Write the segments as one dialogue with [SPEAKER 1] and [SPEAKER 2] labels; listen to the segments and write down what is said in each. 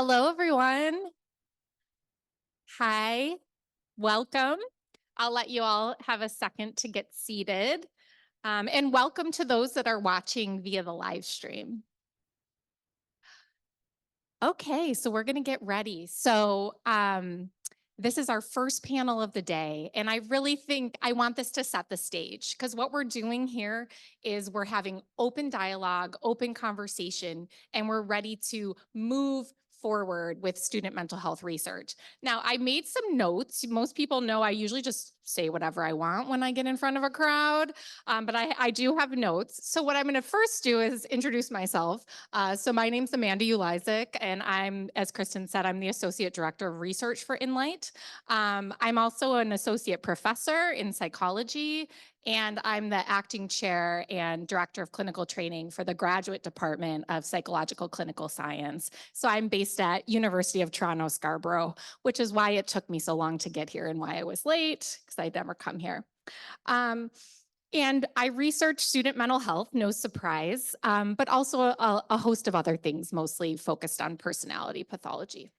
[SPEAKER 1] Hello, everyone. Hi, welcome. I'll let you all have a second to get seated. And welcome to those that are watching via the live stream. Okay, so we're going to get ready. This is our first panel of the day, and I really think I want this to set the stage because what we're doing here is we're having open dialogue, open conversation, and we're ready to move forward with student mental health research. Now, I made some notes. Most people know I usually just say whatever I want when I get in front of a crowd, but I do have notes. So what I'm going to first do is introduce myself. So my name's Amanda Uliaszek, and I'm, as Kristen said, I'm the Associate Director of Research for Inlight. I'm also an Associate Professor in Psychology, and I'm the Acting Chair and Director of Clinical Training for the Graduate Department of Psychological Clinical Science. So I'm based at University of Toronto, Scarborough, which is why it took me so long to get here and why I was late, because I'd never come here. And I research student mental health, no surprise, but also a host of other things, mostly focused on personality pathology.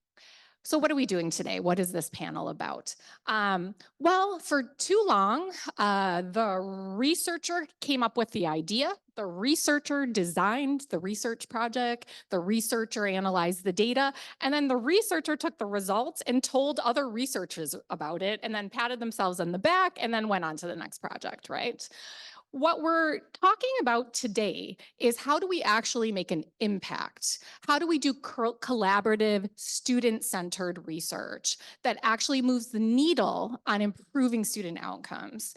[SPEAKER 1] So what are we doing today? What is this panel about? Well, for too long, the researcher came up with the idea, the researcher designed the research project, the researcher analyzed the data, and then the researcher took the results and told other researchers about it, and then patted themselves on the back, and then went on to the next project, right? What we're talking about today is how do we actually make an impact? How do we do collaborative, student-centered research that actually moves the needle on improving student outcomes?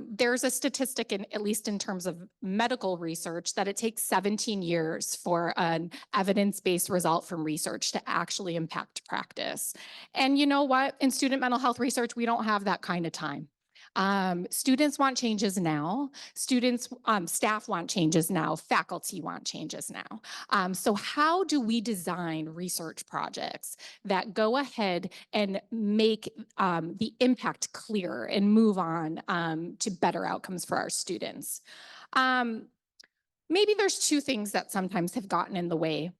[SPEAKER 1] There's a statistic, at least in terms of medical research, that it takes 17 years for an evidence-based result from research to actually impact practice. And you know what? In student mental health research, we don't have that kind of time. Students want changes now. Staff want changes now. Faculty want changes now. So how do we design research projects that go ahead and make the impact clear and move on to better outcomes for our students? Maybe there's two things that sometimes have gotten in the way.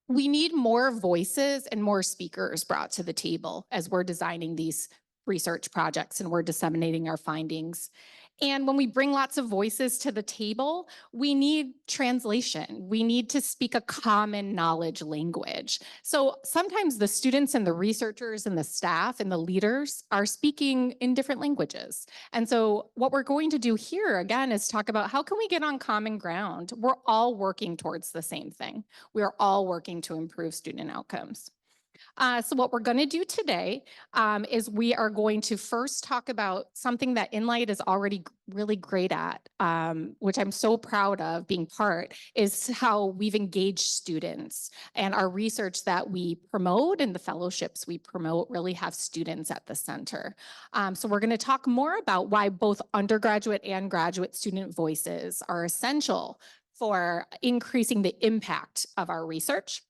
[SPEAKER 1] We need more voices and more speakers brought to the table as we're designing these research projects and we're disseminating our findings. And when we bring lots of voices to the table, we need translation. We need to speak a common knowledge language. So sometimes the students and the researchers and the staff and the leaders are speaking in different languages. And so what we're going to do here again is talk about how can we get on common ground? We're all working towards the same thing. We are all working to improve student outcomes. So what we're going to do today is we are going to first talk about something that Inlight is already really great at, which I'm so proud of being part, is how we've engaged students. And our research that we promote and the fellowships we promote really have students at the center. So we're going to talk more about why both undergraduate and graduate student voices are essential for increasing the impact of our research.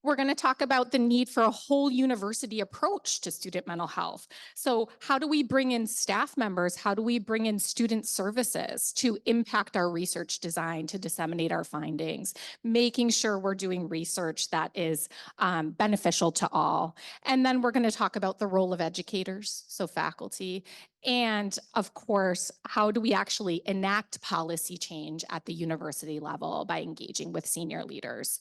[SPEAKER 1] We're going to talk about the need for a whole university approach to student mental health. So how do we bring in staff members? How do we bring in student services to impact our research design, to disseminate our findings, making sure we're doing research that is beneficial to all? And then we're going to talk about the role of educators, so faculty, and of course, how do we actually enact policy change at the university level by engaging with senior leaders?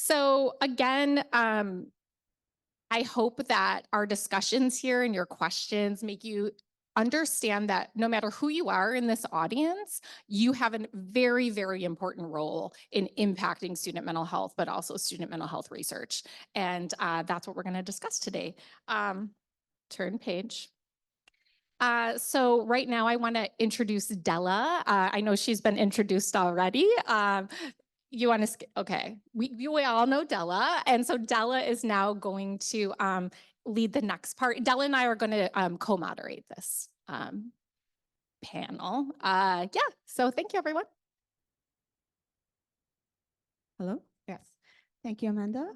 [SPEAKER 1] So again, I hope that our discussions here and your questions make you understand that no matter who you are in this audience, you have a very, very important role in impacting student mental health, but also student mental health research. And that's what we're going to discuss today. Turn page. So right now I want to introduce Della. I know she's been introduced already. You want to, okay, we all know Della. And so Della is now going to lead the next part. Della and I are going to co-moderate this panel. Yeah, so thank you, everyone.
[SPEAKER 2] Hello? Yes. Thank you, Amanda.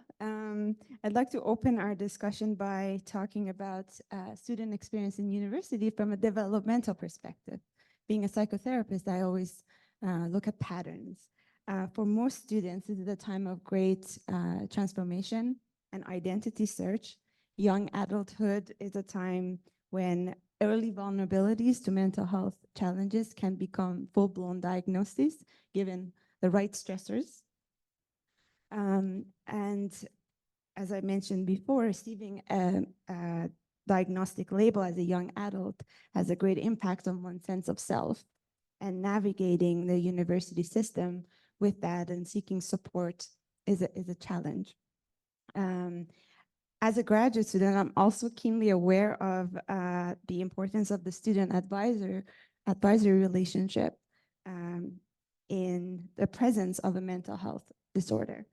[SPEAKER 2] I'd like to open our discussion by talking about student experience in university from a developmental perspective. Being a psychotherapist, I always look at patterns. For most students, this is a time of great transformation and identity search. Young adulthood is a time when early vulnerabilities to mental health challenges can become full-blown diagnoses given the right stressors. And as I mentioned before, receiving a diagnostic label as a young adult has a great impact on one's sense of self, and navigating the university system with that and seeking support is a challenge. As a graduate student, I'm also keenly aware of the importance of the student advisory relationship in the presence of a mental health disorder.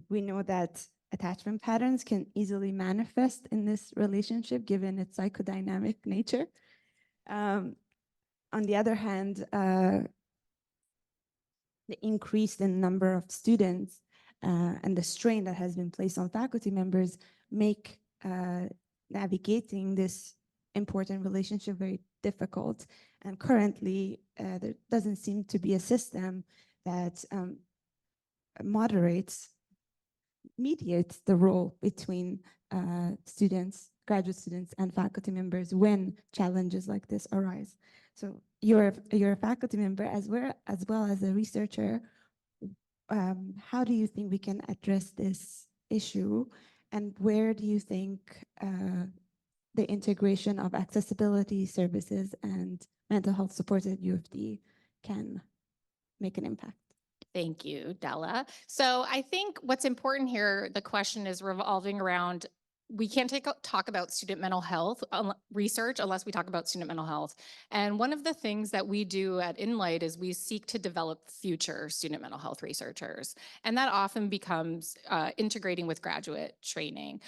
[SPEAKER 2] We know that attachment patterns can easily manifest in this relationship given its psychodynamic nature. On the other hand, the increase in number of students and the strain that has been placed on faculty members make navigating this important relationship very difficult. And currently, there doesn't seem to be a system that mediates the role between graduate students and faculty members when challenges like this arise. So you're a faculty member as well as a researcher. How do you think we can address this issue, and where do you think the integration of accessibility services and mental health support at U of D can make an impact?
[SPEAKER 1] Thank you, Della. So I think what's important here, the question is revolving around, we can't talk about student mental health research unless we talk about student mental health. And one of the things that we do at Inlight is we seek to develop future student mental health researchers. And that often becomes integrating with graduate training.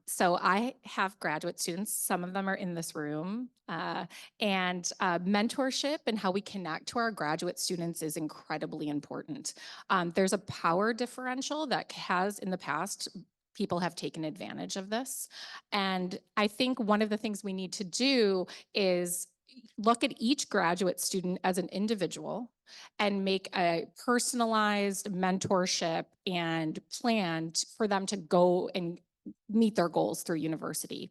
[SPEAKER 1] So I have graduate students, some of them are in this room, and mentorship and how we connect to our graduate students is incredibly important. There's a power differential that has in the past, people have taken advantage of this. And I think one of the things we need to do is look at each graduate student as an individual and make a personalized mentorship and plan for them to go and meet their goals through university.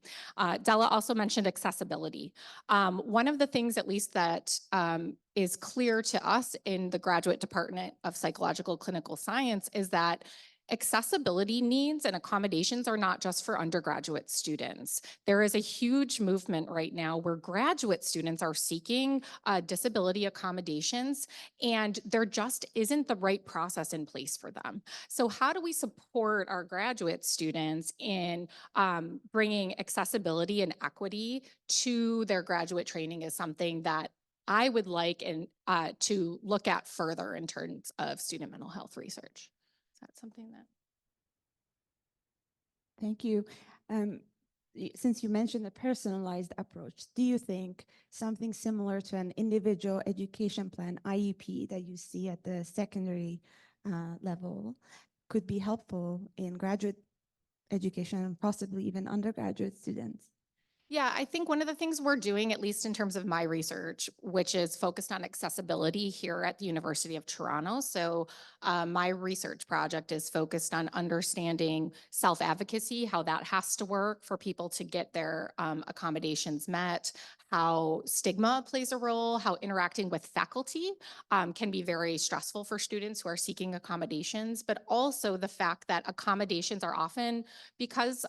[SPEAKER 1] Della also mentioned accessibility. One of the things, at least that is clear to us in the Graduate Department of Psychological Clinical Science is that accessibility needs and accommodations are not just for undergraduate students. There is a huge movement right now where graduate students are seeking disability accommodations, and there just isn't the right process in place for them. So how do we support our graduate students in bringing accessibility and equity to their graduate training is something that I would like to look at further in terms of student mental health research. Is that something that?
[SPEAKER 2] Thank you. Since you mentioned the personalized approach, do you think something similar to an individual education plan, IEP, that you see at the secondary level could be helpful in graduate education and possibly even undergraduate students?
[SPEAKER 1] Yeah, I think one of the things we're doing, at least in terms of my research, which is focused on accessibility here at the University of Toronto. So my research project is focused on understanding self-advocacy, how that has to work for people to get their accommodations met, how stigma plays a role, how interacting with faculty can be very stressful for students who are seeking accommodations, but also the fact that accommodations are often, because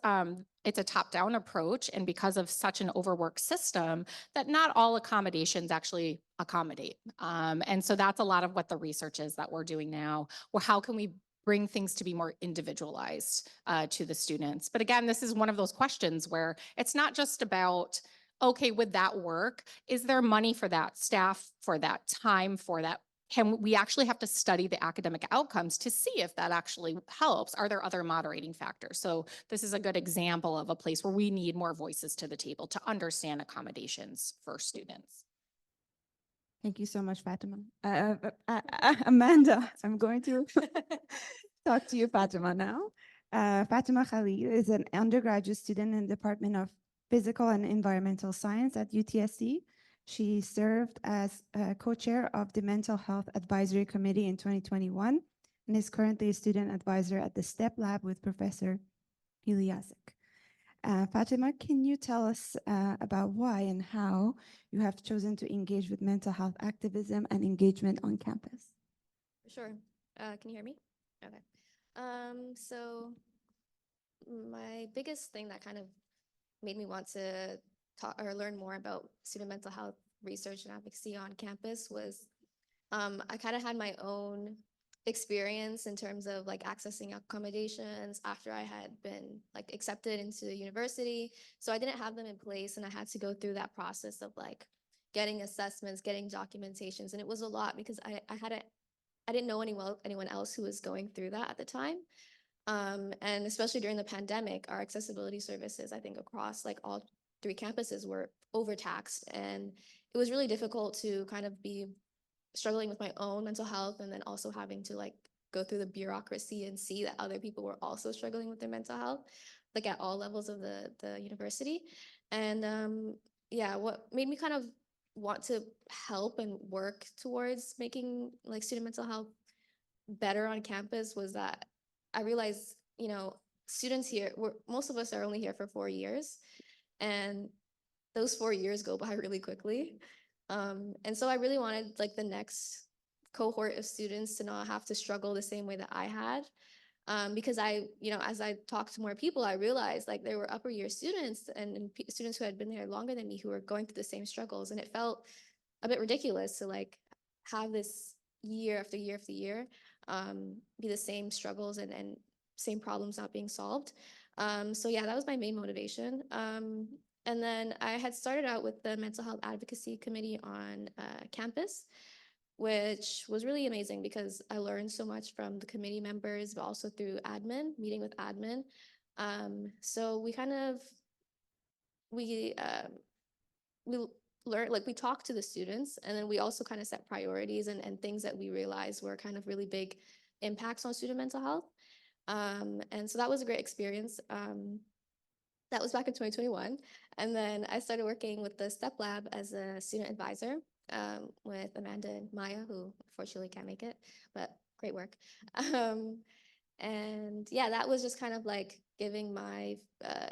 [SPEAKER 1] it's a top-down approach, and because of such an overworked system, that not all accommodations actually accommodate. And so that's a lot of what the research is that we're doing now. Well, how can we bring things to be more individualized to the students? But again, this is one of those questions where it's not just about, okay, would that work? Is there money for that, staff for that, time for that? Can we actually have to study the academic outcomes to see if that actually helps? Are there other moderating factors? So this is a good example of a place where we need more voices to the table to understand accommodations for students.
[SPEAKER 2] Thank you so much, Fatima. Amanda, I'm going to talk to you, Fatima, now. Fatima Khalil is an undergraduate student in the Department of Physical and Environmental Science at UTSC. She served as co-chair of the Mental Health Advisory Committee in 2021 and is currently a student advisor at the STEP Lab with Professor Uliaszek. Fatima, can you tell us about why and how you have chosen to engage with mental health activism and engagement on campus?
[SPEAKER 3] Sure. Can you hear me? Okay. So my biggest thing that kind of made me want to talk or learn more about student mental health research and advocacy on campus was I kind of had my own experience in terms of like accessing accommodations after I had been like accepted into the university. So I didn't have them in place, and I had to go through that process of like getting assessments, getting documentations, and it was a lot because I didn't know anyone else who was going through that at the time. And especially during the pandemic, our accessibility services, I think across like all three campuses were overtaxed, and it was really difficult to kind of be struggling with my own mental health and then also having to like go through the bureaucracy and see that other people were also struggling with their mental health, like at all levels of the university. And yeah, what made me kind of want to help and work towards making like student mental health better on campus was that I realized, students here, most of us are only here for 4 years, and those 4 years go by really quickly. And so I really wanted like the next cohort of students to not have to struggle the same way that I had. Because as I talked to more people, I realized like there were upper year students and students who had been there longer than me who were going through the same struggles. And it felt a bit ridiculous to like have this year after year after year be the same struggles and same problems not being solved. So yeah, that was my main motivation. And then I had started out with the Mental Health Advocacy Committee on campus, which was really amazing because I learned so much from the committee members, but also through admin, meeting with admin. So we kind of, we learned, like we talked to the students, and then we also kind of set priorities and things that we realized were kind of really big impacts on student mental health. And so that was a great experience. That was back in 2021. And then I started working with the STEP Lab as a student advisor with Amanda and Maya, who unfortunately can't make it, but great work. And yeah, that was just kind of like giving my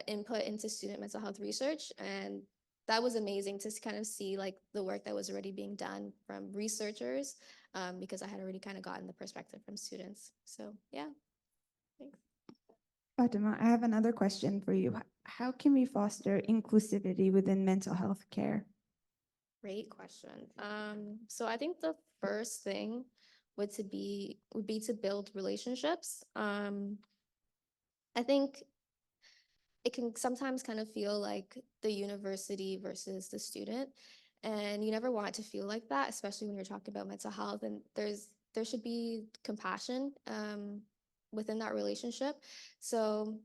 [SPEAKER 3] input into student mental health research. And that was amazing to kind of see like the work that was already being done from researchers because I had already kind of gotten the perspective from students. So yeah, thanks.
[SPEAKER 2] Fatima, I have another question for you. How can we foster inclusivity within mental health care?
[SPEAKER 3] Great question. So I think the first thing would be to build relationships. I think it can sometimes kind of feel like the university versus the student, and you never want it to feel like that, especially when you're talking about mental health. And there should be compassion within that relationship. So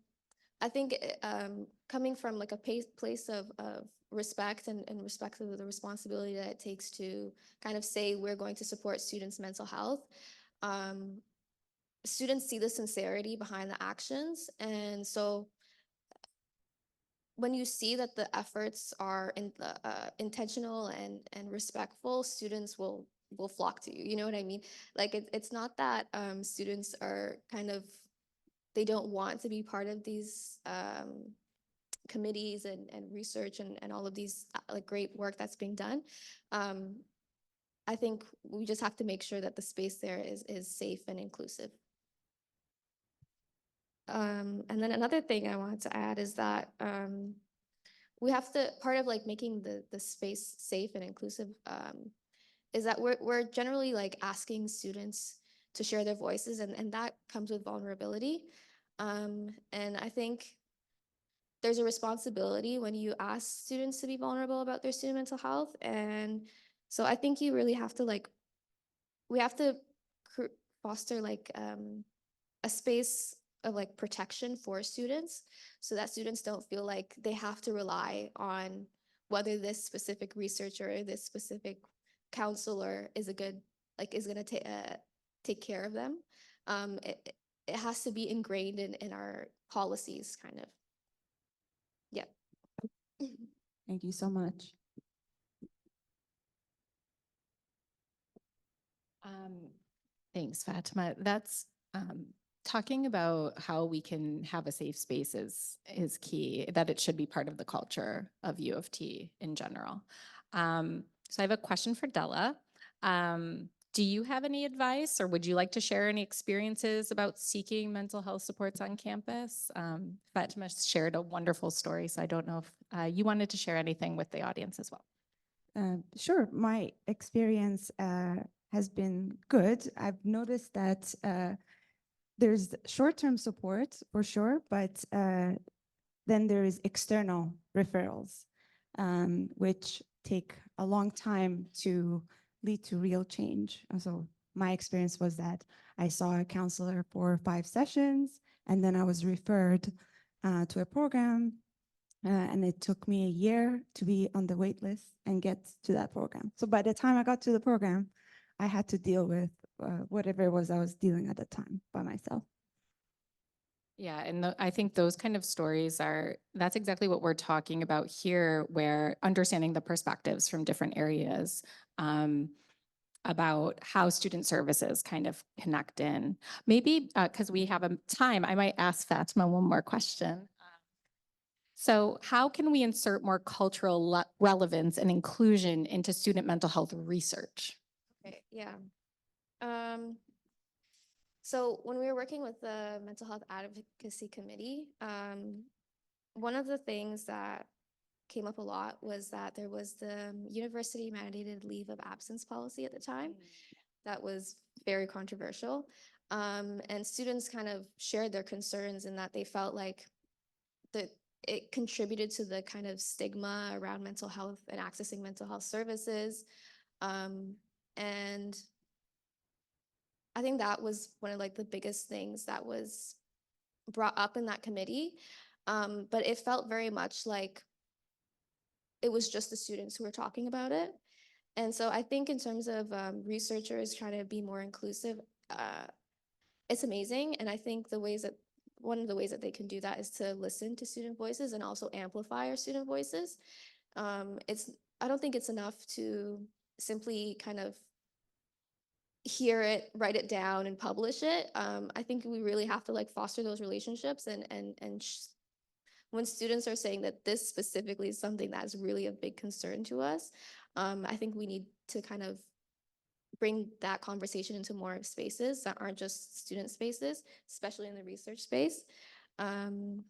[SPEAKER 3] I think coming from like a place of respect and respect of the responsibility that it takes to kind of say we're going to support students' mental health. Students see the sincerity behind the actions, and so when you see that the efforts are intentional and respectful, students will flock to you. You know what I mean? Like it's not that students are kind of they don't want to be part of these committees and research and all of these like great work that's being done. I think we just have to make sure that the space there is safe and inclusive. And then another thing I wanted to add is that we have to, part of like making the space safe and inclusive is that we're generally like asking students to share their voices, and that comes with vulnerability. And I think there's a responsibility when you ask students to be vulnerable about their student mental health. And so I think you really have to like, we have to foster like a space of like protection for students so that students don't feel like they have to rely on whether this specific researcher or this specific counselor is a good, like is going to take care of them. It has to be ingrained in our policies kind of. Yeah.
[SPEAKER 2] Thank you so much.
[SPEAKER 1] Thanks, Fatima. That's talking about how we can have a safe space is key, that it should be part of the culture of U of T in general. So I have a question for Della. Do you have any advice, or would you like to share any experiences about seeking mental health supports on campus? Fatima shared a wonderful story, so I don't know if you wanted to share anything with the audience as well.
[SPEAKER 2] Sure. My experience has been good. I've noticed that there's short-term support for sure, but then there is external referrals, which take a long time to lead to real change. So my experience was that I saw a counselor for 5 sessions, and then I was referred to a program, and it took me a year to be on the wait list and get to that program. So by the time I got to the program, I had to deal with whatever it was I was dealing at the time by myself.
[SPEAKER 1] Yeah, and I think those kind of stories that's exactly what we're talking about here, where understanding the perspectives from different areas about how student services kind of connect in. Maybe because we have a time, I might ask Fatima one more question. So how can we insert more cultural relevance and inclusion into student mental health research?
[SPEAKER 3] Okay, yeah. So when we were working with the Mental Health Advocacy Committee, one of the things that came up a lot was that there was the university mandated leave of absence policy at the time that was very controversial. And students kind of shared their concerns in that they felt like that it contributed to the kind of stigma around mental health and accessing mental health services. And I think that was one of like the biggest things that was brought up in that committee. But it felt very much like it was just the students who were talking about it. And so I think in terms of researchers trying to be more inclusive, it's amazing. And I think one of the ways that they can do that is to listen to student voices and also amplify our student voices. I don't think it's enough to simply kind of hear it, write it down, and publish it. I think we really have to like foster those relationships and when students are saying that this specifically is something that's really a big concern to us, I think we need to kind of bring that conversation into more spaces that aren't just student spaces, especially in the research space. And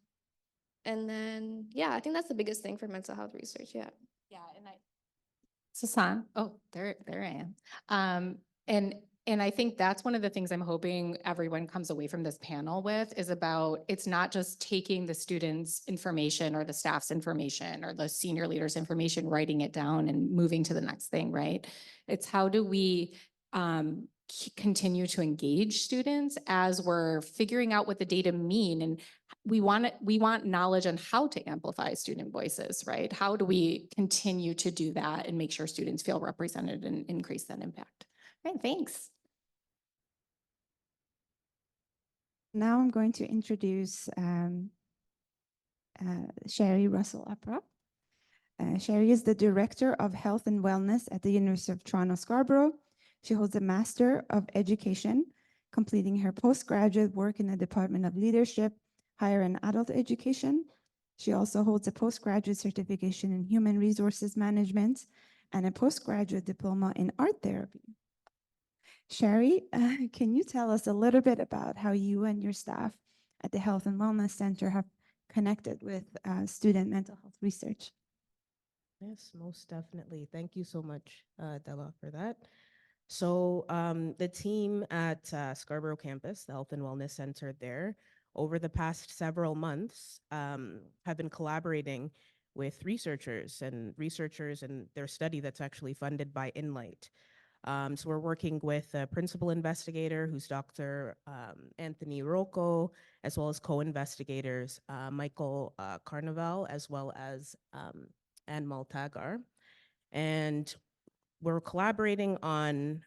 [SPEAKER 3] then, yeah, I think that's the biggest thing for mental health research. Yeah.
[SPEAKER 1] Yeah, and Sasan, oh, there I am. And I think that's one of the things I'm hoping everyone comes away from this panel with is about, it's not just taking the students' information or the staff's information or the senior leaders' information, writing it down and moving to the next thing, right? It's how do we continue to engage students as we're figuring out what the data mean, and we want knowledge on how to amplify student voices, right? How do we continue to do that and make sure students feel represented and increase that impact? Right, thanks.
[SPEAKER 2] Now I'm going to introduce Shari Russell Opara. Shari is the Director of Health and Wellness at the University of Toronto Scarborough. She holds a Master of Education, completing her postgraduate work in the Department of Leadership, Higher and Adult Education. She also holds a postgraduate certification in Human Resources Management and a postgraduate diploma in Art Therapy. Shari, can you tell us a little bit about how you and your staff at the Health and Wellness Center have connected with student mental health research?
[SPEAKER 4] Yes, most definitely. Thank you so much, Della, for that. So the team at Scarborough campus, the Health and Wellness Center there, over the past several months, have been collaborating with researchers and their study that's actually funded by Inlight. So we're working with a principal investigator who's Dr. Anthony Rocco, as well as co-investigators Michael Carnival, as well as Anne Maltagar. And we're collaborating on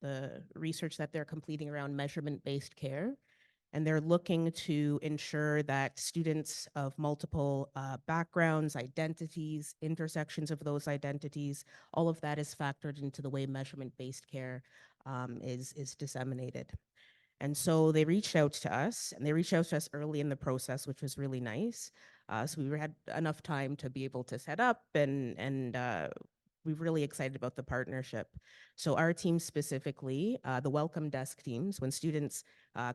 [SPEAKER 4] the research that they're completing around measurement-based care. And they're looking to ensure that students of multiple backgrounds, identities, intersections of those identities, all of that is factored into the way measurement-based care is disseminated. And so they reached out to us, and they reached out to us early in the process, which was really nice. So we had enough time to be able to set up, and we're really excited about the partnership. So our team specifically, the welcome desk teams, when students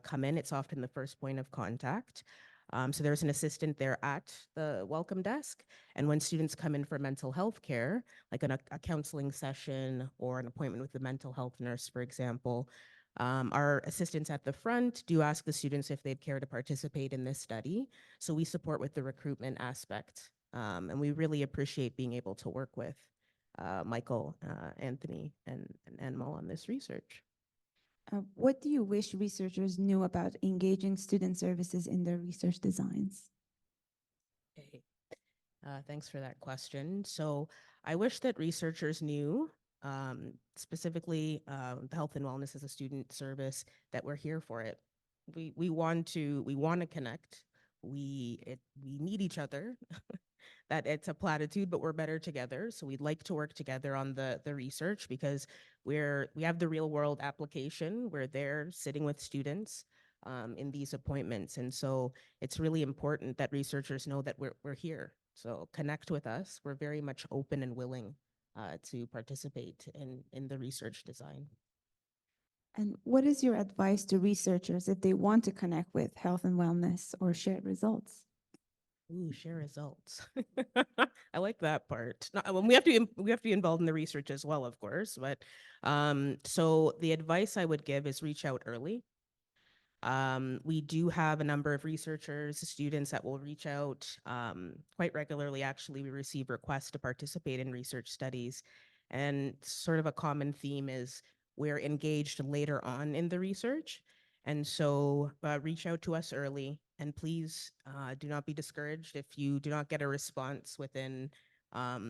[SPEAKER 4] come in, it's often the first point of contact. So there's an assistant there at the welcome desk. And when students come in for mental health care, like a counseling session or an appointment with the mental health nurse, for example, our assistants at the front do ask the students if they'd care to participate in this study. So we support with the recruitment aspect. And we really appreciate being able to work with Michael, Anthony, and Anmo on this research.
[SPEAKER 2] What do you wish researchers knew about engaging student services in their research designs?
[SPEAKER 4] Okay. Thanks for that question. So I wish that researchers knew, specifically the health and wellness as a student service, that we're here for it. We want to connect. We need each other. That it's a platitude, but we're better together. So we'd like to work together on the research because we have the real world application. We're there sitting with students in these appointments, and so it's really important that researchers know that we're here. So connect with us. We're very much open and willing to participate in the research design.
[SPEAKER 2] And what is your advice to researchers if they want to connect with health and wellness or share results?
[SPEAKER 4] Ooh, share results. I like that part. We have to be involved in the research as well, of course. But so the advice I would give is reach out early. We do have a number of researchers, students that will reach out quite regularly. Actually, we receive requests to participate in research studies, and sort of a common theme is we're engaged later on in the research. And so reach out to us early, and please do not be discouraged if you do not get a response within a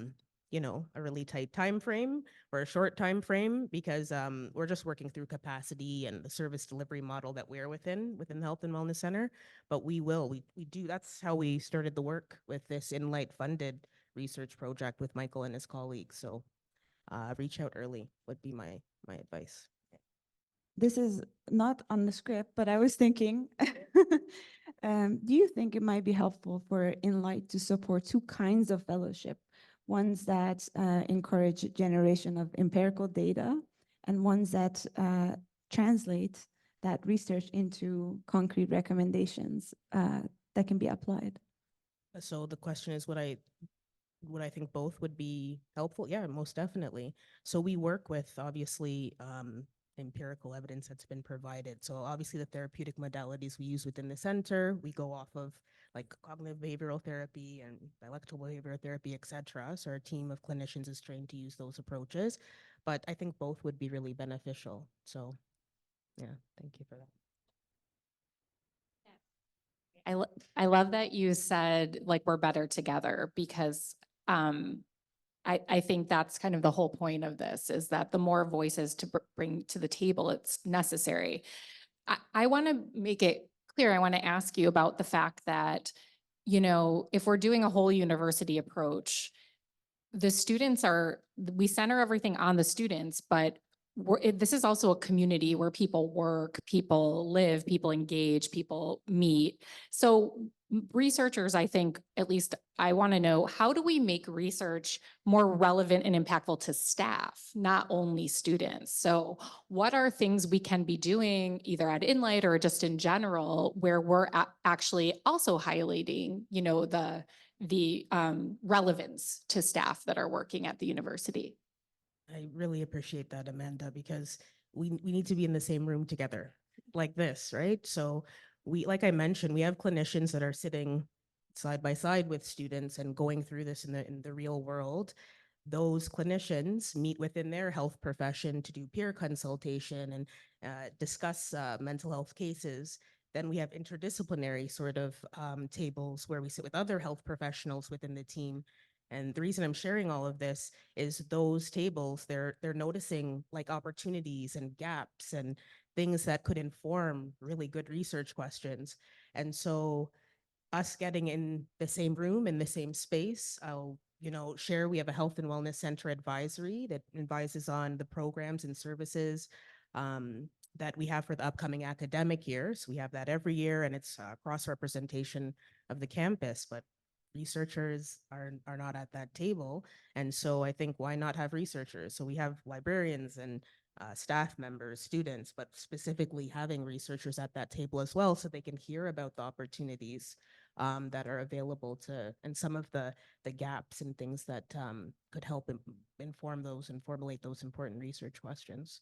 [SPEAKER 4] really tight time frame or a short time frame, because we're just working through capacity and the service delivery model that we're within the Health and Wellness Center. But we do. That's how we started the work with this Inlight funded research project with Michael and his colleagues. So reach out early would be my advice.
[SPEAKER 2] This is not on the script, but I was thinking, do you think it might be helpful for Inlight to support two kinds of fellowship? Ones that encourage generation of empirical data and ones that translate that research into concrete recommendations that can be applied?
[SPEAKER 4] So the question is, would I think both would be helpful? Yeah, most definitely. So we work with, obviously, empirical evidence that's been provided. So obviously the therapeutic modalities we use within the center, we go off of like cognitive behavioral therapy and dialectical behavioral therapy, et cetera. So our team of clinicians is trained to use those approaches. But I think both would be really beneficial. So yeah, thank you for that.
[SPEAKER 1] I love that you said like we're better together, because I think that's kind of the whole point of this, is that the more voices to bring to the table, it's necessary. I want to make it clear. I want to ask you about the fact that, if we're doing a whole university approach, we center everything on the students, but this is also a community where people work, people live, people engage, people meet. So researchers, I think, at least I want to know, how do we make research more relevant and impactful to staff, not only students? So what are things we can be doing either at Inlight or just in general, where we're actually also highlighting, the relevance to staff that are working at the university?
[SPEAKER 4] I really appreciate that, Amanda, because we need to be in the same room together like this, right? So like I mentioned, we have clinicians that are sitting side by side with students and going through this in the real world. Those clinicians meet within their health profession to do peer consultation and discuss mental health cases. Then we have interdisciplinary sort of tables where we sit with other health professionals within the team And the reason I'm sharing all of this is those tables, they're noticing like opportunities and gaps and things that could inform really good research questions. And so us getting in the same room, in the same space, I'll, share we have a health and wellness center advisory that advises on the programs and services that we have for the upcoming academic year. So we have that every year, and it's cross-representation of the campus, but researchers are not at that table. And so I think, why not have researchers? So we have librarians and staff members, students, but specifically having researchers at that table as well, so they can hear about the opportunities that are available to, and some of the gaps and things that could help inform those and formulate those important research questions.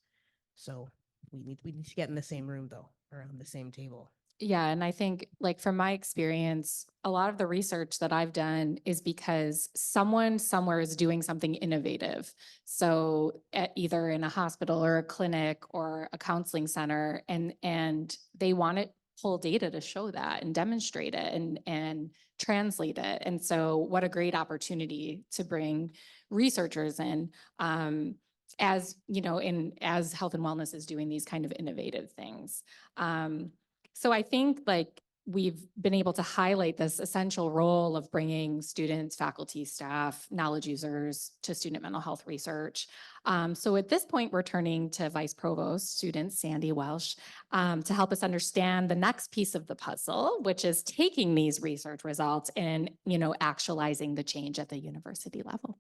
[SPEAKER 4] So we need to get in the same room, though, around the same table.
[SPEAKER 1] Yeah, and I think, like, from my experience, a lot of the research that I've done is because someone somewhere is doing something innovative. So either in a hospital or a clinic or a counseling center, and they want to pull data to show that and demonstrate it and translate it. And so what a great opportunity to bring researchers in. As you know, as health and wellness is doing these kind of innovative things. So I think, like, we've been able to highlight this essential role of bringing students, faculty, staff, knowledge users to student mental health research. So at this point, we're turning to Vice Provost student Sandy Welsh to help us understand the next piece of the puzzle, which is taking these research results and, actualizing the change at the university level.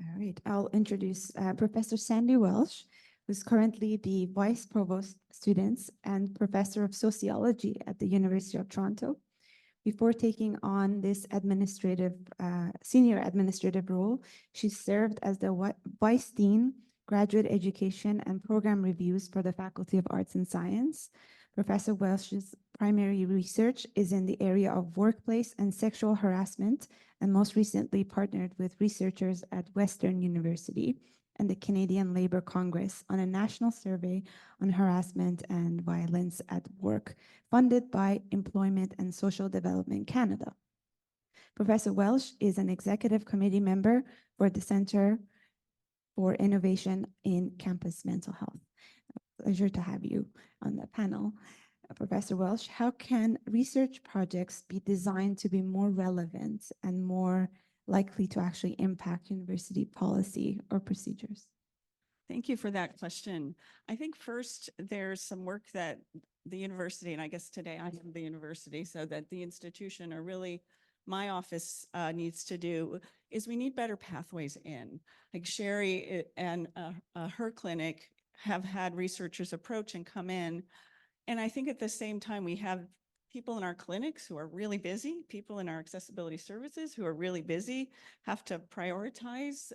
[SPEAKER 2] All right, I'll introduce Professor Sandy Welsh, who's currently the Vice Provost Students and Professor of Sociology at the University of Toronto. Before taking on this senior administrative role, she served as the Vice Dean, Graduate Education and Program Reviews for the Faculty of Arts and Science. Professor Welsh's primary research is in the area of workplace and sexual harassment, and most recently partnered with researchers at Western University and the Canadian Labour Congress on a national survey on harassment and violence at work, funded by Employment and Social Development Canada. Professor Welsh is an executive committee member for the Center for Innovation in Campus Mental Health. Pleasure to have you on the panel. Professor Welsh, how can research projects be designed to be more relevant and more likely to actually impact university policy or procedures?
[SPEAKER 5] Thank you for that question. I think first there's some work that the university, and I guess today I am the university, so that the institution, or really my office needs to do, is we need better pathways in. Like Shari and her clinic have had researchers approach and come in. And I think at the same time, we have people in our clinics who are really busy, people in our accessibility services who are really busy, have to prioritize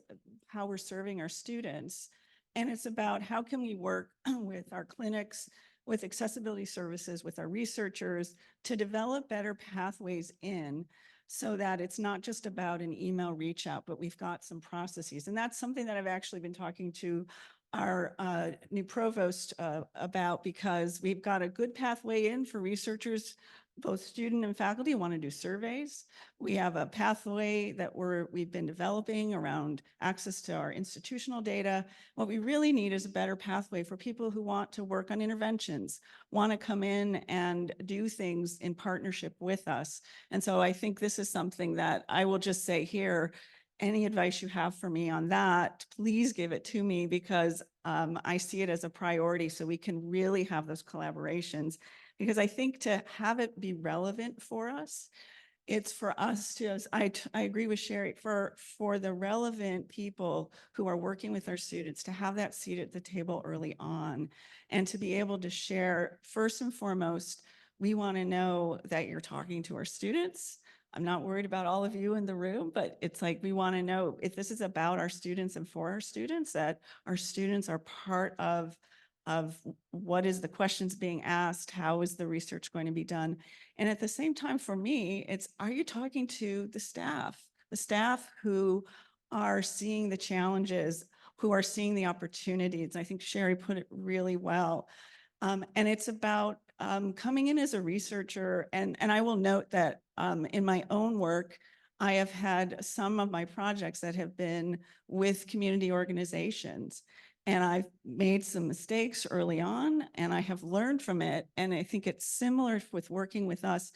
[SPEAKER 5] how we're serving our students. And it's about how can we work with our clinics, with accessibility services, with our researchers to develop better pathways in, so that it's not just about an email reach out, but we've got some processes. And that's something that I've actually been talking to our new provost about, because we've got a good pathway in for researchers, both student and faculty who want to do surveys. We have a pathway that we've been developing around access to our institutional data. What we really need is a better pathway for people who want to work on interventions, want to come in and do things in partnership with us. And so I think this is something that I will just say here, any advice you have for me on that, please give it to me, because I see it as a priority, so we can really have those collaborations. Because I think to have it be relevant for us, it's for us to, I agree with Shari, for the relevant people who are working with our students to have that seat at the table early on, and to be able to share, first and foremost, we want to know that you're talking to our students. I'm not worried about all of you in the room, but it's like, we want to know if this is about our students and for our students, that our students are part of what is the questions being asked, how is the research going to be done? And at the same time, for me, it's, are you talking to the staff who are seeing the challenges, who are seeing the opportunities? I think Shari put it really well. And it's about coming in as a researcher. And I will note that in my own work, I have had some of my projects that have been with community organizations. And I've made some mistakes early on and I have learned from it. And I think it's similar with working with us.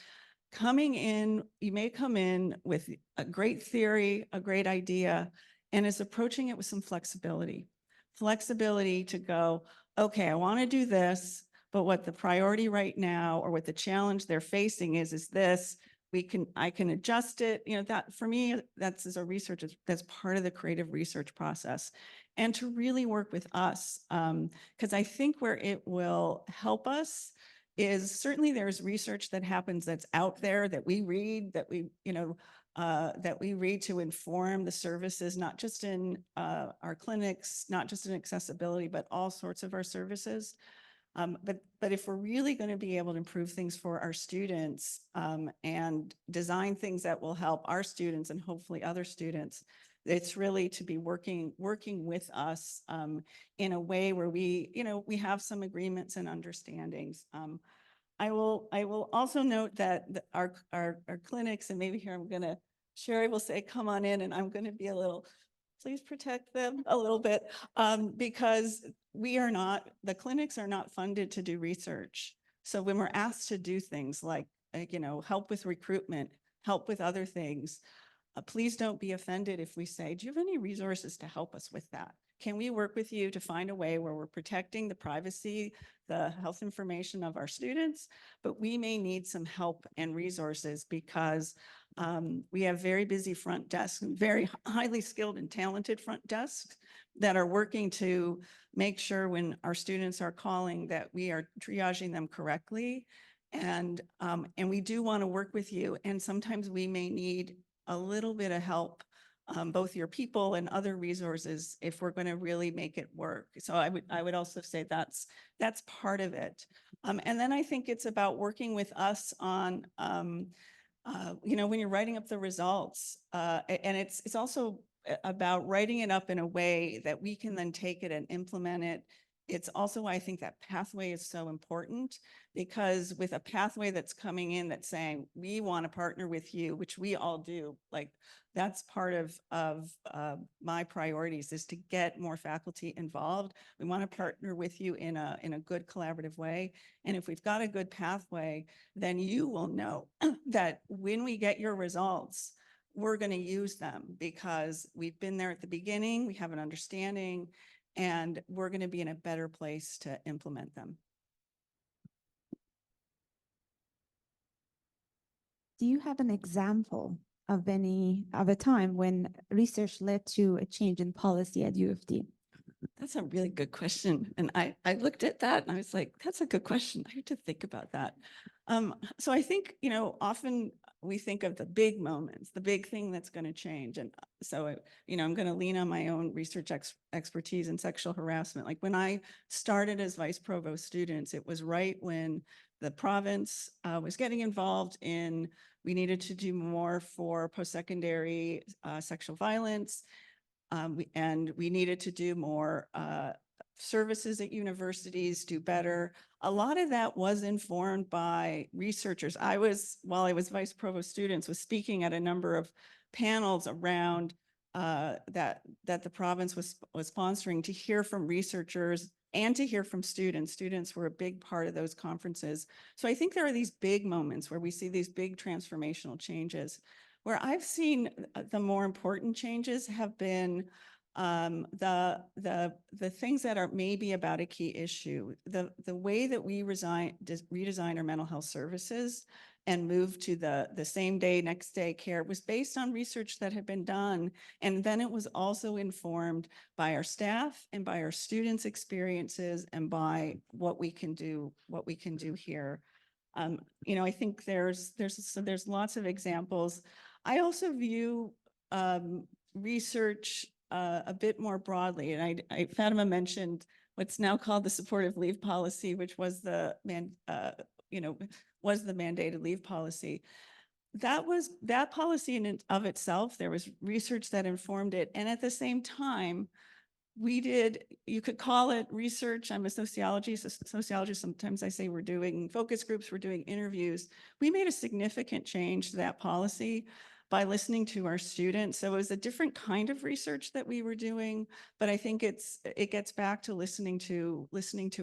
[SPEAKER 5] Coming in, you may come in with a great theory, a great idea, and is approaching it with some flexibility. Flexibility to go, okay, I want to do this, but what the priority right now or what the challenge they're facing is this. I can adjust it. You know, that for me, that's as a researcher, that's part of the creative research process. And to really work with us, because I think where it will help us is certainly there's research that happens that's out there that we read, that we, that we read to inform the services, not just in our clinics, not just in accessibility, but all sorts of our services. But if we're really going to be able to improve things for our students and design things that will help our students and hopefully other students, it's really to be working with us in a way where we have some agreements and understandings. I will also note that our clinics, and maybe here Shari will say, come on in, and I'm going to be a little, please protect them a little bit, because the clinics are not funded to do research. So when we're asked to do things like help with recruitment, help with other things, please don't be offended if we say, do you have any resources to help us with that? Can we work with you to find a way where we're protecting the privacy, the health information of our students, but we may need some help and resources because we have very busy front desks, very highly skilled and talented front desks that are working to make sure when our students are calling that we are triaging them correctly. And we do want to work with you. And sometimes we may need a little bit of help, both your people and other resources, if we're going to really make it work. So I would also say that's part of it. And then I think it's about working with us on, when you're writing up the results, and it's also about writing it up in a way that we can then take it and implement it. It's also why I think that pathway is so important, because with a pathway that's coming in that's saying, we want to partner with you, which we all do, like that's part of my priorities, is to get more faculty involved. We want to partner with you in a good collaborative way. And if we've got a good pathway, then you will know that when we get your results, we're going to use them because we've been there at the beginning, we have an understanding, and we're going to be in a better place to implement them.
[SPEAKER 2] Do you have an example of a time when research led to a change in policy at U of D?
[SPEAKER 5] That's a really good question. And I looked at that and I was like, that's a good question. I have to think about that. So I think, often we think of the big moments, the big thing that's going to change. And so, I'm going to lean on my own research expertise in sexual harassment. Like when I started as vice provost students, it was right when the province was getting involved in, we needed to do more for post-secondary sexual violence. And we needed to do more services at universities, do better. A lot of that was informed by researchers. While I was vice provost students, was speaking at a number of panels around that the province was sponsoring, to hear from researchers and to hear from students. Students were a big part of those conferences. So I think there are these big moments where we see these big transformational changes. Where I've seen the more important changes have been the things that are maybe about a key issue. The way that we redesign our mental health services and move to the same day, next day care was based on research that had been done. And then it was also informed by our staff and by our students' experiences and by what we can do here. I think there's lots of examples. I also view research a bit more broadly, and Fatima mentioned what's now called the supportive leave policy, which was the mandated leave policy. That policy in and of itself, there was research that informed it, and at the same time, you could call it research. I'm a sociologist. Sometimes I say we're doing focus groups, we're doing interviews. We made a significant change to that policy by listening to our students. So it was a different kind of research that we were doing, but I think it gets back to listening to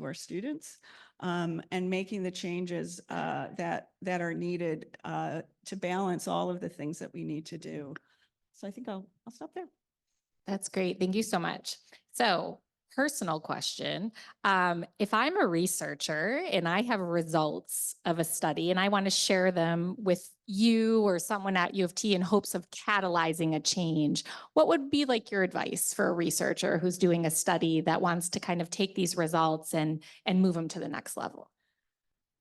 [SPEAKER 5] our students and making the changes that are needed to balance all of the things that we need to do. So I think I'll stop there.
[SPEAKER 1] That's great. Thank you so much. So, personal question. If I'm a researcher and I have results of a study and I want to share them with you or someone at U of T in hopes of catalyzing a change, what would be like your advice for a researcher who's doing a study that wants to kind of take these results and move them to the next level?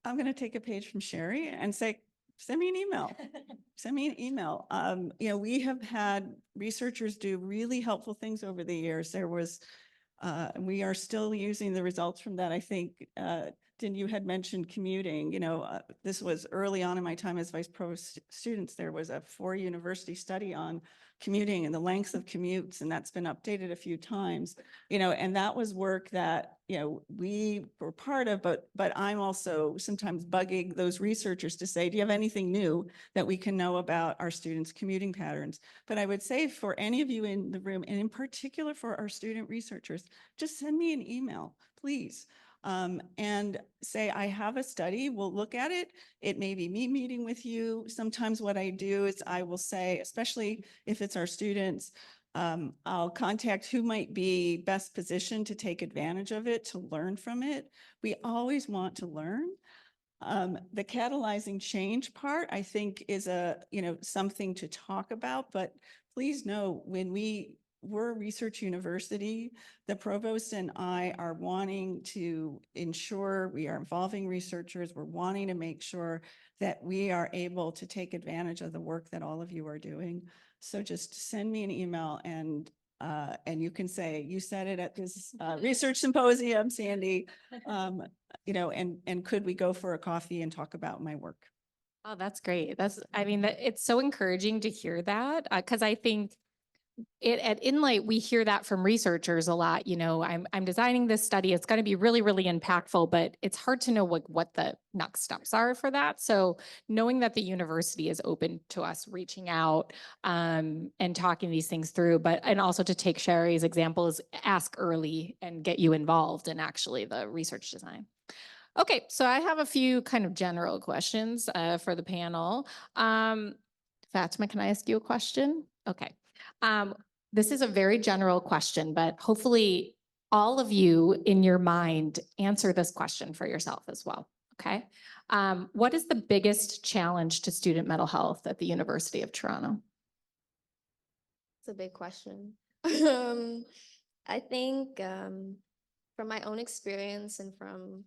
[SPEAKER 5] I'm going to take a page from Shari and say, send me an email. Send me an email. You know, we have had researchers do really helpful things over the years. There was, we are still using the results from that. I think, you had mentioned commuting, you know, this was early on in my time as vice provost students. There was a 4-university study on commuting and the lengths of commutes, and that's been updated a few times, you know, and that was work that, you know, we were part of, but I'm also sometimes bugging those researchers to say, do you have anything new that we can know about our students' commuting patterns? But I would say for any of you in the room, and in particular for our student researchers, just send me an email, please. And say, I have a study, we'll look at it. It may be me meeting with you. Sometimes what I do is I will say, especially if it's our students, I'll contact who might be best positioned to take advantage of it, to learn from it. We always want to learn. The catalyzing change part, I think, is something to talk about, but please know when we're a research university, the provost and I are wanting to ensure we are involving researchers. We're wanting to make sure that we are able to take advantage of the work that all of you are doing. So just send me an email and you can say, you said it at this research symposium, Sandy, you know, and could we go for a coffee and talk about my work?
[SPEAKER 1] Oh, that's great. It's so encouraging to hear that because I think at Inlight, we hear that from researchers a lot. You know, I'm designing this study. It's going to be really, really impactful, but it's hard to know what the next steps are for that. So knowing that the university is open to us reaching out and talking these things through, and also to take Shari's example is ask early and get you involved in actually the research design. Okay, so I have a few kind of general questions for the panel. Fatima, can I ask you a question? Okay. This is a very general question, but hopefully all of you in your mind answer this question for yourself as well. Okay. What is the biggest challenge to student mental health at the University of Toronto?
[SPEAKER 3] It's a big question. I think from my own experience and from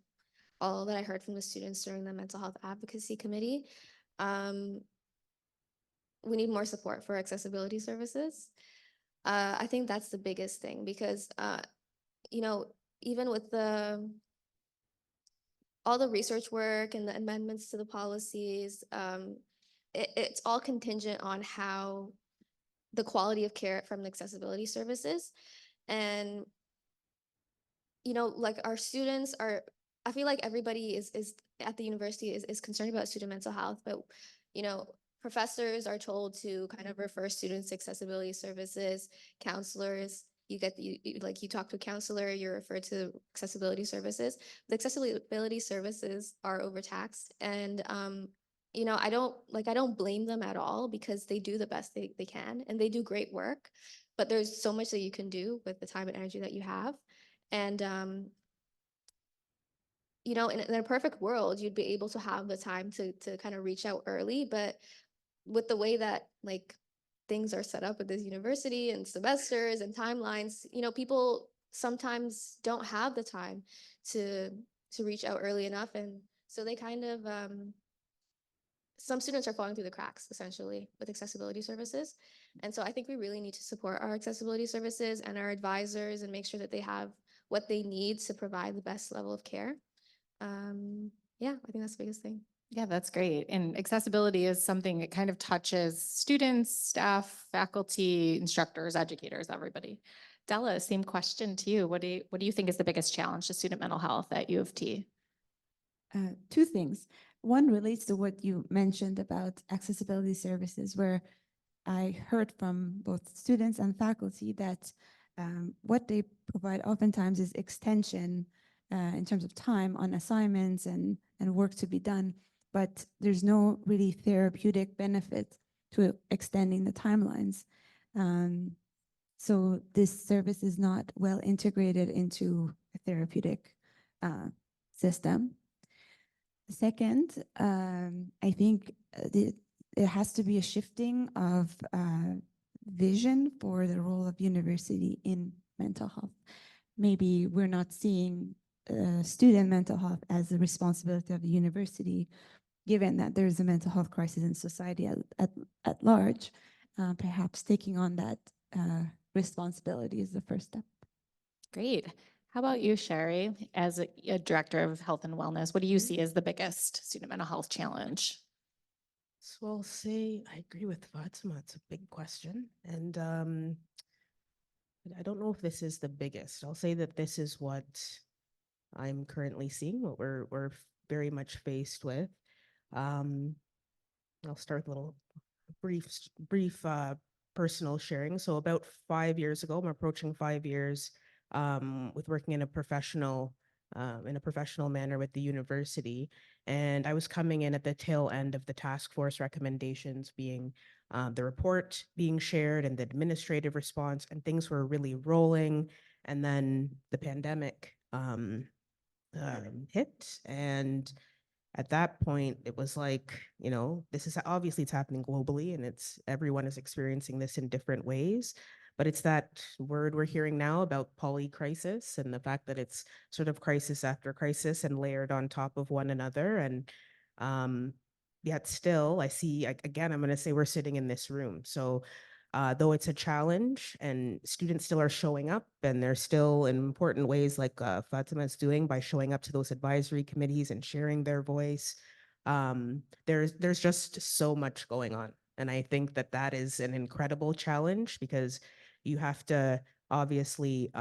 [SPEAKER 3] all that I heard from the students during the mental health advocacy committee, we need more support for accessibility services. I think that's the biggest thing because, you know, even with all the research work and the amendments to the policies, it's all contingent on how the quality of care from the accessibility services. And, you know, like our students are, I feel like everybody is at the university is concerned about student mental health, but, you know, professors are told to kind of refer students to accessibility services, counselors, you talk to a counselor, you're referred to accessibility services. The accessibility services are overtaxed, and you know, I don't blame them at all because they do the best they can and they do great work, but there's so much that you can do with the time and energy that you have. And you know, in a perfect world, you'd be able to have the time to kind of reach out early, but with the way that like things are set up at this university and semesters and timelines, you know, people sometimes don't have the time to reach out early enough, and so they kind of some students are falling through the cracks essentially with accessibility services. And so I think we really need to support our accessibility services and our advisors and make sure that they have what they need to provide the best level of care. Yeah, I think that's the biggest thing.
[SPEAKER 1] Yeah, that's great. And accessibility is something that kind of touches students, staff, faculty, instructors, educators, everybody. Della, same question to you. What do you think is the biggest challenge to student mental health at U of T?
[SPEAKER 2] Two things. One relates to what you mentioned about accessibility services, where I heard from both students and faculty that what they provide oftentimes is extension in terms of time on assignments and work to be done, but there's no really therapeutic benefit to extending the timelines. So this service is not well integrated into a therapeutic system. Second, I think there has to be a shifting of vision for the role of university in mental health. Maybe we're not seeing student mental health as the responsibility of the university, given that there's a mental health crisis in society at large. Perhaps taking on that responsibility is the first step.
[SPEAKER 1] Great. How about you, Shari, as a director of health and wellness? What do you see as the biggest student mental health challenge?
[SPEAKER 4] So I'll say I agree with Fatima. It's a big question. And I don't know if this is the biggest. I'll say that this is what I'm currently seeing, what we're very much faced with. I'll start with a little brief personal sharing. So about 5 years ago, I'm approaching 5 years with working in a professional manner with the university. And I was coming in at the tail end of the task force recommendations being the report being shared and the administrative response, and things were really rolling. And then the pandemic hit, and at that point it was like, this is obviously it's happening globally, and everyone is experiencing this in different ways, but it's that word we're hearing now about polycrisis, and the fact that it's sort of crisis after crisis and layered on top of one another. And yet still I see, again, I'm going to say we're sitting in this room. So though it's a challenge and students still are showing up, and they're still in important ways, like Fatima is doing by showing up to those advisory committees and sharing their voice, there's just so much going on. And I think that is an incredible challenge, because you have to obviously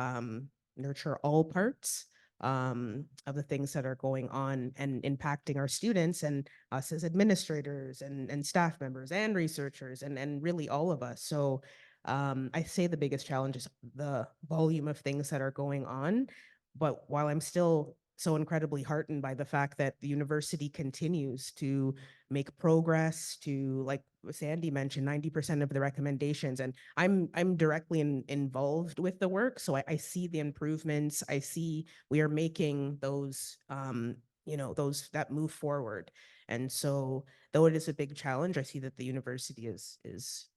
[SPEAKER 4] nurture all parts of the things that are going on and impacting our students and us as administrators and staff members and researchers and really all of us. So I say the biggest challenge is the volume of things that are going on. But while I'm still so incredibly heartened by the fact that the university continues to make progress, to, like Sandy mentioned, 90% of the recommendations, and I'm directly involved with the work, so I see the improvements. I see we are making those those that move forward. And so though it is a big challenge, I see that the university is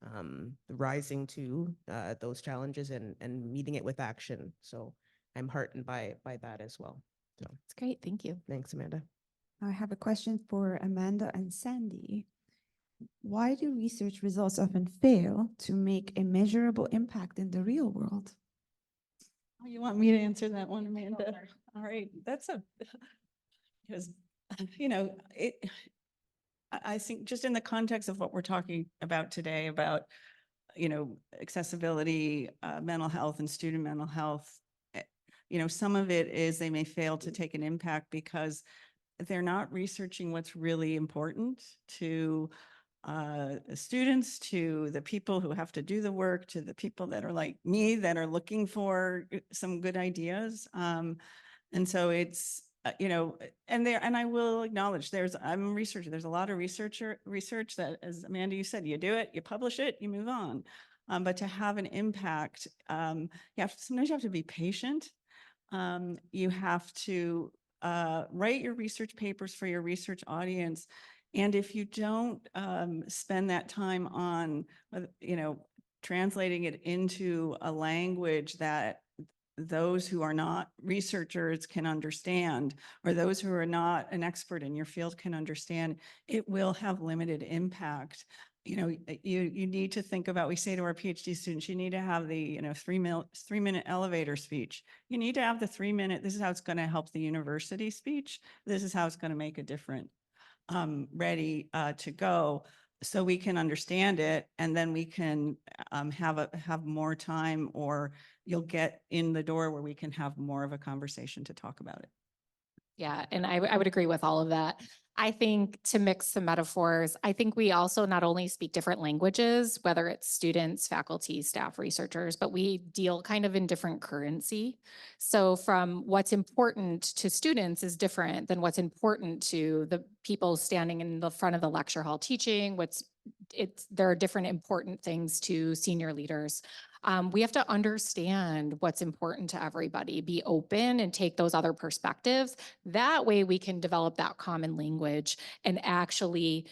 [SPEAKER 4] rising to those challenges and meeting it with action. So I'm heartened by that as well. So
[SPEAKER 1] That's great. Thank you.
[SPEAKER 4] thanks, Amanda.
[SPEAKER 2] I have a question for Amanda and Sandy. Why do research results often fail to make a measurable impact in the real world?
[SPEAKER 5] Oh, you want me to answer that one, Amanda? All right, because, I think just in the context of what we're talking about today, about, accessibility, mental health and student mental health, some of it is they may fail to take an impact because they're not researching what's really important to students, to the people who have to do the work, to the people that are like me that are looking for some good ideas. And so it's, and I will acknowledge I'm a researcher. There's a lot of research that, as Amanda, you said, you do it, you publish it, you move on. But to have an impact, sometimes you have to be patient. You have to write your research papers for your research audience. And if you don't spend that time on, translating it into a language that those who are not researchers can understand, or those who are not an expert in your field can understand, it will have limited impact. You need to think about, we say to our PhD students, you need to have the 3-minute elevator speech. You need to have the 3-minute, this is how it's going to help the university speech. This is how it's going to make a difference. Ready to go, so we can understand it, and then we can have more time, or you'll get in the door where we can have more of a conversation to talk about it.
[SPEAKER 1] Yeah, and I would agree with all of that. I think to mix some metaphors, I think we also not only speak different languages, whether it's students, faculty, staff, researchers, but we deal kind of in different currency. So from what's important to students is different than what's important to the people standing in the front of the lecture hall teaching. There are different important things to senior leaders. We have to understand what's important to everybody, be open and take those other perspectives. That way we can develop that common language and actually,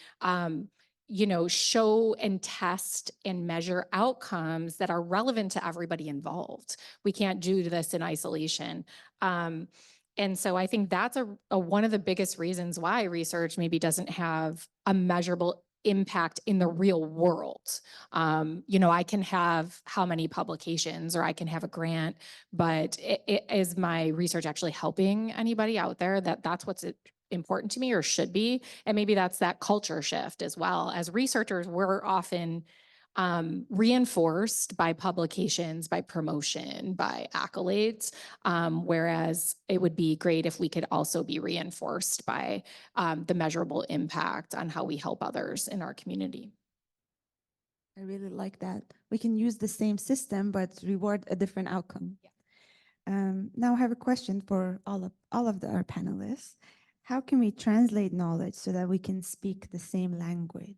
[SPEAKER 1] show and test and measure outcomes that are relevant to everybody involved. We can't do this in isolation. And so I think that's one of the biggest reasons why research maybe doesn't have a measurable impact in the real world. I can have how many publications or I can have a grant, but is my research actually helping anybody out there? That's what's important to me or should be. And maybe that's that culture shift as well. As researchers, we're often reinforced by publications, by promotion, by accolades, whereas it would be great if we could also be reinforced by the measurable impact on how we help others in our community.
[SPEAKER 2] I really like that. We can use the same system, but reward a different outcome.
[SPEAKER 1] Yeah.
[SPEAKER 2] Now I have a question for all of our panelists. How can we translate knowledge so that we can speak the same language?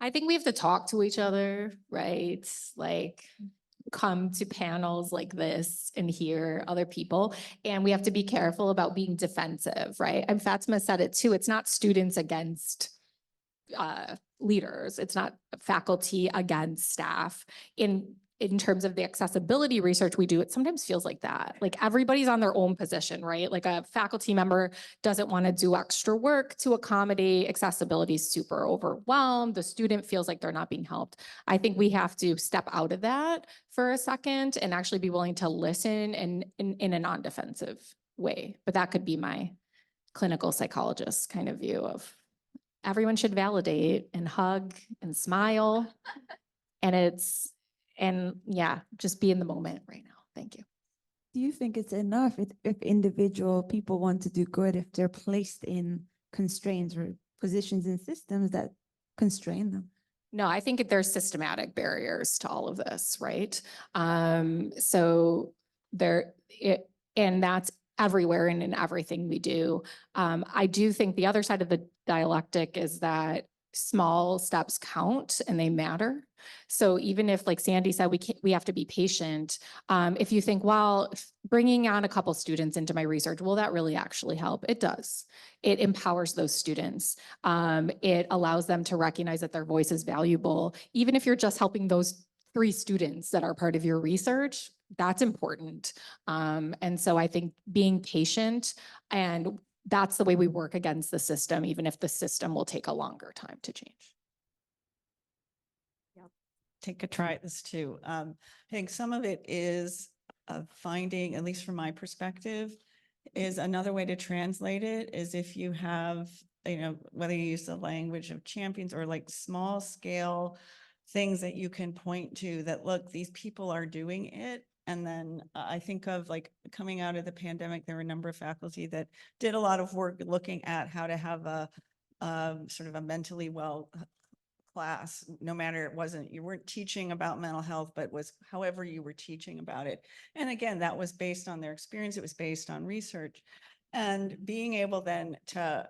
[SPEAKER 1] I think we have to talk to each other, right? Like come to panels like this and hear other people. And we have to be careful about being defensive, right? And Fatima said it too. It's not students against leaders. It's not faculty against staff. In terms of the accessibility research we do, it sometimes feels like that. Like everybody's on their own position, right? Like a faculty member doesn't want to do extra work to accommodate accessibility, is super overwhelmed. The student feels like they're not being helped. I think we have to step out of that for a second and actually be willing to listen and in a non-defensive way. But that could be my clinical psychologist kind of view of everyone should validate and hug and smile. And yeah, just be in the moment right now. Thank you.
[SPEAKER 2] Do you think it's enough if individual people want to do good, if they're placed in constraints or positions and systems that constrain them?
[SPEAKER 1] No, I think there's systematic barriers to all of this, right? And that's everywhere and in everything we do. I do think the other side of the dialectic is that small steps count and they matter. So even if, like Sandy said, we have to be patient. If you think, well, bringing on a couple students into my research, will that really actually help? It does. It empowers those students. It allows them to recognize that their voice is valuable. Even if you're just helping those 3 students that are part of your research, that's important. And so I think being patient, and that's the way we work against the system, even if the system will take a longer time to change.
[SPEAKER 5] Take a try at this too. I think some of it is finding, at least from my perspective, is another way to translate it is if you have, whether you use the language of champions or like small scale things that you can point to that, look, these people are doing it. And then I think of like coming out of the pandemic, there were a number of faculty that did a lot of work looking at how to have a sort of a mentally well class, no matter you weren't teaching about mental health, but was however you were teaching about it. And again, that was based on their experience. It was based on research. And being able then to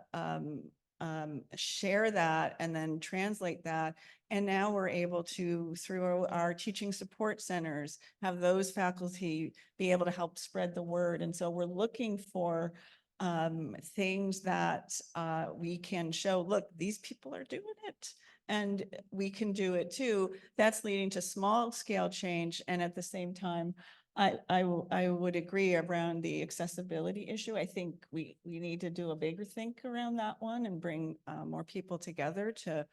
[SPEAKER 5] share that and then translate that. And now we're able to, through our teaching support centers, have those faculty be able to help spread the word. And so we're looking for things that we can show, look, these people are doing it and we can do it too. That's leading to small scale change. And at the same time, I would agree around the accessibility issue. I think we need to do a bigger think around that one and bring more people together to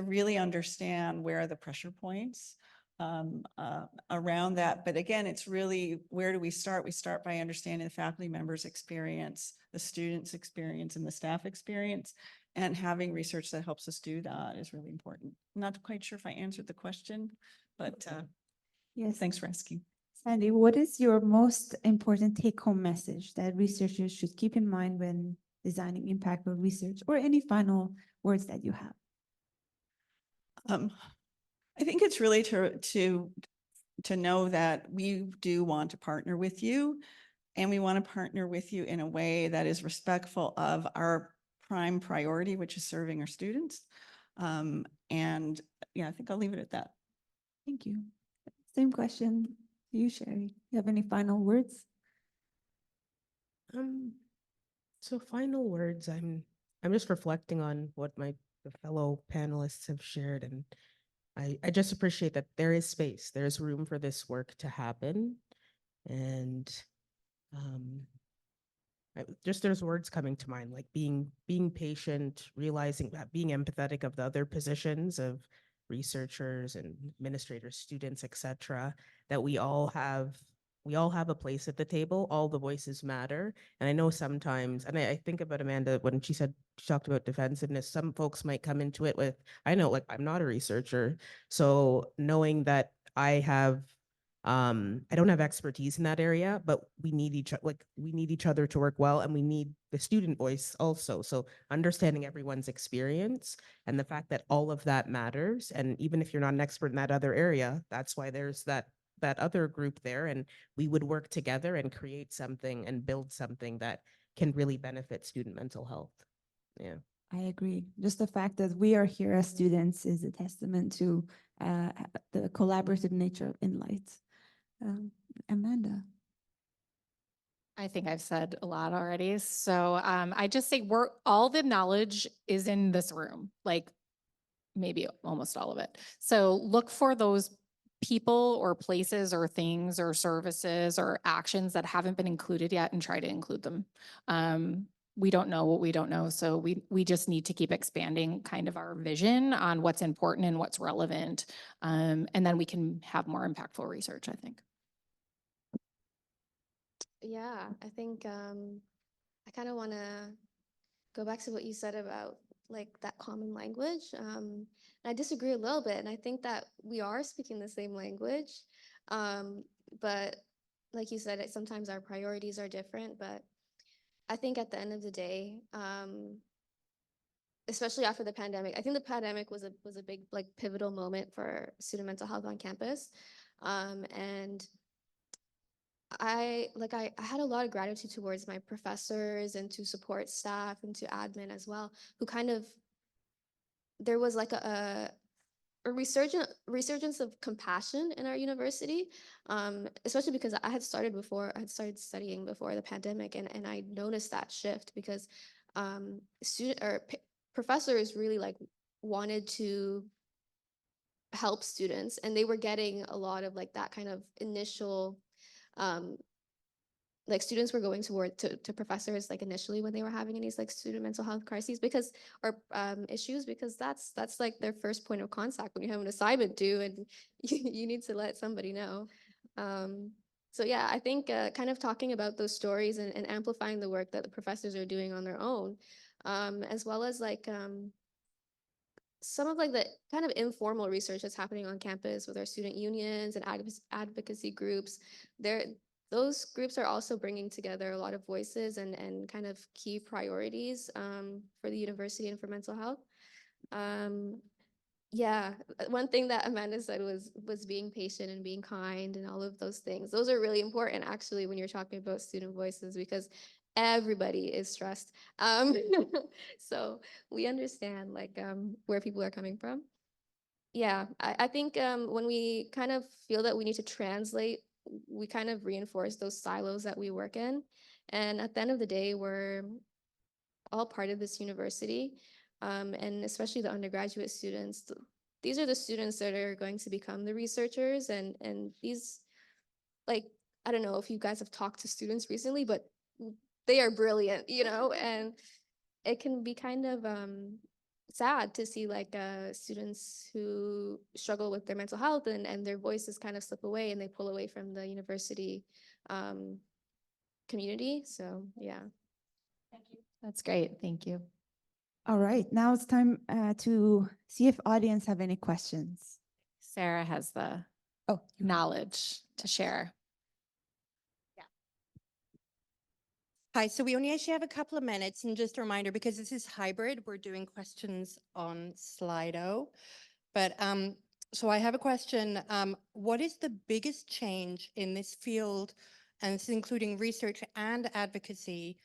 [SPEAKER 5] really understand where are the pressure points around that. But again, it's really, where do we start? We start by understanding the faculty members' experience, the students' experience, and the staff experience. And having research that helps us do that is really important. I'm not quite sure if I answered the question, but
[SPEAKER 2] Yes.
[SPEAKER 5] Thanks for asking.
[SPEAKER 2] Sandy, what is your most important take-home message that researchers should keep in mind when designing impactful research, or any final words that you have?
[SPEAKER 5] I think it's really to know that we do want to partner with you, and we want to partner with you in a way that is respectful of our prime priority, which is serving our students. And yeah, I think I'll leave it at that.
[SPEAKER 2] Thank you. Same question to you, Shari. You have any final words?
[SPEAKER 4] So final words, I'm just reflecting on what the fellow panelists have shared, and I just appreciate that there is space, there's room for this work to happen. And just there's words coming to mind, like being patient, realizing that, being empathetic of the other positions of researchers and administrators, students, etc., that we all have a place at the table. All the voices matter. And I know sometimes, and I think about Amanda when she talked about defensiveness, some folks might come into it with, I know, like, I'm not a researcher. So knowing that I don't have expertise in that area, but we need each other to work well, and we need the student voice also. So understanding everyone's experience and the fact that all of that matters. And even if you're not an expert in that other area, that's why there's that other group there, and we would work together and create something and build something that can really benefit student mental health. Yeah.
[SPEAKER 2] I agree. Just the fact that we are here as students is a testament to the collaborative nature of Inlight. Amanda.
[SPEAKER 1] I think I've said a lot already. So I just say all the knowledge is in this room, like maybe almost all of it. So look for those people or places or things or services or actions that haven't been included yet and try to include them. We don't know what we don't know. So we just need to keep expanding kind of our vision on what's important and what's relevant. And then we can have more impactful research, I think.
[SPEAKER 3] Yeah, I think I kind of want to go back to what you said about like that common language. And I disagree a little bit, and I think that we are speaking the same language. But like you said, sometimes our priorities are different. But I think at the end of the day, especially after the pandemic, I think the pandemic was a big like pivotal moment for student mental health on campus, and I had a lot of gratitude towards my professors and to support staff and to admin as well, who kind of, there was like a resurgence of compassion in our university, especially because I had started studying before the pandemic, and I noticed that shift because professors really like wanted to help students, and they were getting a lot of like that kind of initial like students were going to professors like initially when they were having any like student mental health crises or issues, because that's like their first point of contact when you have an assignment due and you need to let somebody know. So yeah, I think kind of talking about those stories and amplifying the work that the professors are doing on their own, as well as like some of like the kind of informal research that's happening on campus with our student unions and advocacy groups. Those groups are also bringing together a lot of voices and kind of key priorities for the university and for mental health. Yeah, one thing that Amanda said was being patient and being kind and all of those things. Those are really important actually when you're talking about student voices, because everybody is stressed. So we understand like where people are coming from. Yeah, I think when we kind of feel that we need to translate, we kind of reinforce those silos that we work in. And at the end of the day, we're all part of this university. And especially the undergraduate students, these are the students that are going to become the researchers. And these, like, I don't know if you guys have talked to students recently, but they are brilliant, you know, and it can be kind of sad to see like students who struggle with their mental health and their voices kind of slip away and they pull away from the university community. So yeah.
[SPEAKER 1] Thank you. That's great. Thank you.
[SPEAKER 2] All right, now it's time to see if audience have any questions.
[SPEAKER 1] Sarah has the
[SPEAKER 2] Oh,
[SPEAKER 1] knowledge to share.
[SPEAKER 6] Hi, so we only actually have a couple of minutes, and just a reminder, because this is hybrid, we're doing questions on Slido. But so I have a question. What is the biggest change in this field, and this is including research and advocacy,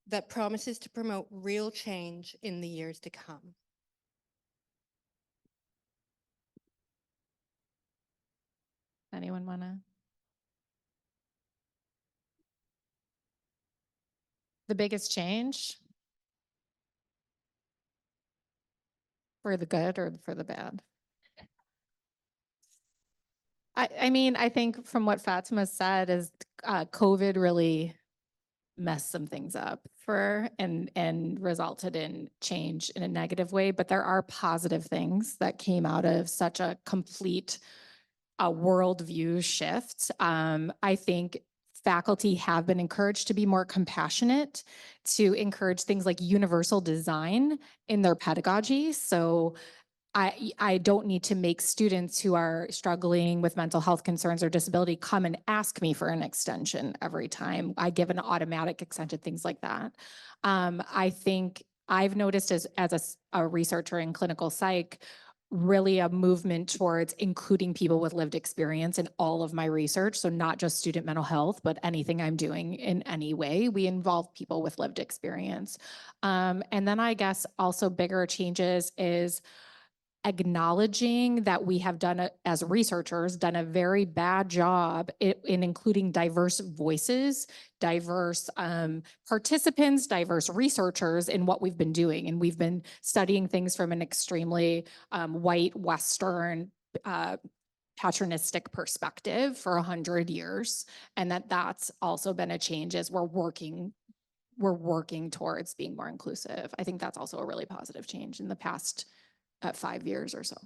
[SPEAKER 6] that promises to promote real change in the years to come?
[SPEAKER 1] Anyone want to? The biggest change for the good or for the bad? I mean, I think from what Fatima said is COVID really messed some things up and resulted in change in a negative way. But there are positive things that came out of such a complete worldview shift. I think faculty have been encouraged to be more compassionate, to encourage things like universal design in their pedagogy. So I don't need to make students who are struggling with mental health concerns or disability come and ask me for an extension every time. I give an automatic extension, things like that. I think I've noticed as a researcher in clinical psych, really a movement towards including people with lived experience in all of my research. So not just student mental health, but anything I'm doing in any way, we involve people with lived experience. And then I guess also bigger changes is acknowledging that we have done, as researchers, done a very bad job in including diverse voices, diverse participants, diverse researchers in what we've been doing. And we've been studying things from an extremely white, Western, patronistic perspective for 100 years. And that's also been a change as we're working towards being more inclusive. I think that's also a really positive change in the past 5 years or so.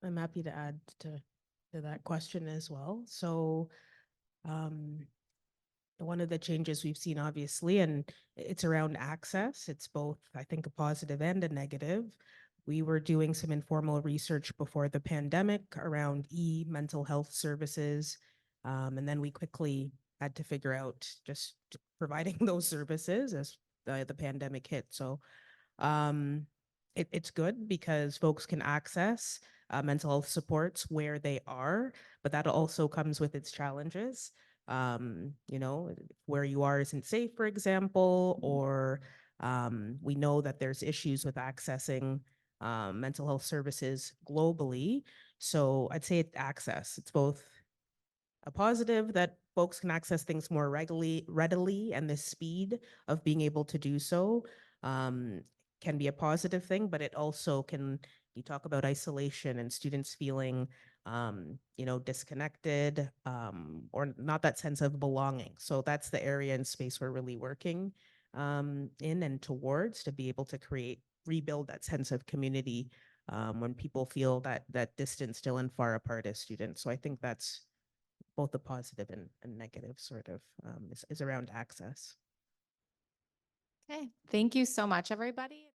[SPEAKER 4] I'm happy to add to that question as well. So one of the changes we've seen, obviously, and it's around access. It's both, I think, a positive and a negative. We were doing some informal research before the pandemic around mental health services. And then we quickly had to figure out just providing those services as the pandemic hit. So it's good because folks can access mental health supports where they are, but that also comes with its challenges. You know, where you are isn't safe, for example, or we know that there's issues with accessing mental health services globally. So I'd say it's access. It's both a positive that folks can access things more readily, and the speed of being able to do so can be a positive thing, but it also can, you talk about isolation and students feeling, you know, disconnected or not that sense of belonging. So that's the area and space we're really working in and towards, to be able to rebuild that sense of community when people feel that distance still and far apart as students. So I think that's both a positive and negative sort of is around access.
[SPEAKER 1] Okay, thank you so much, everybody.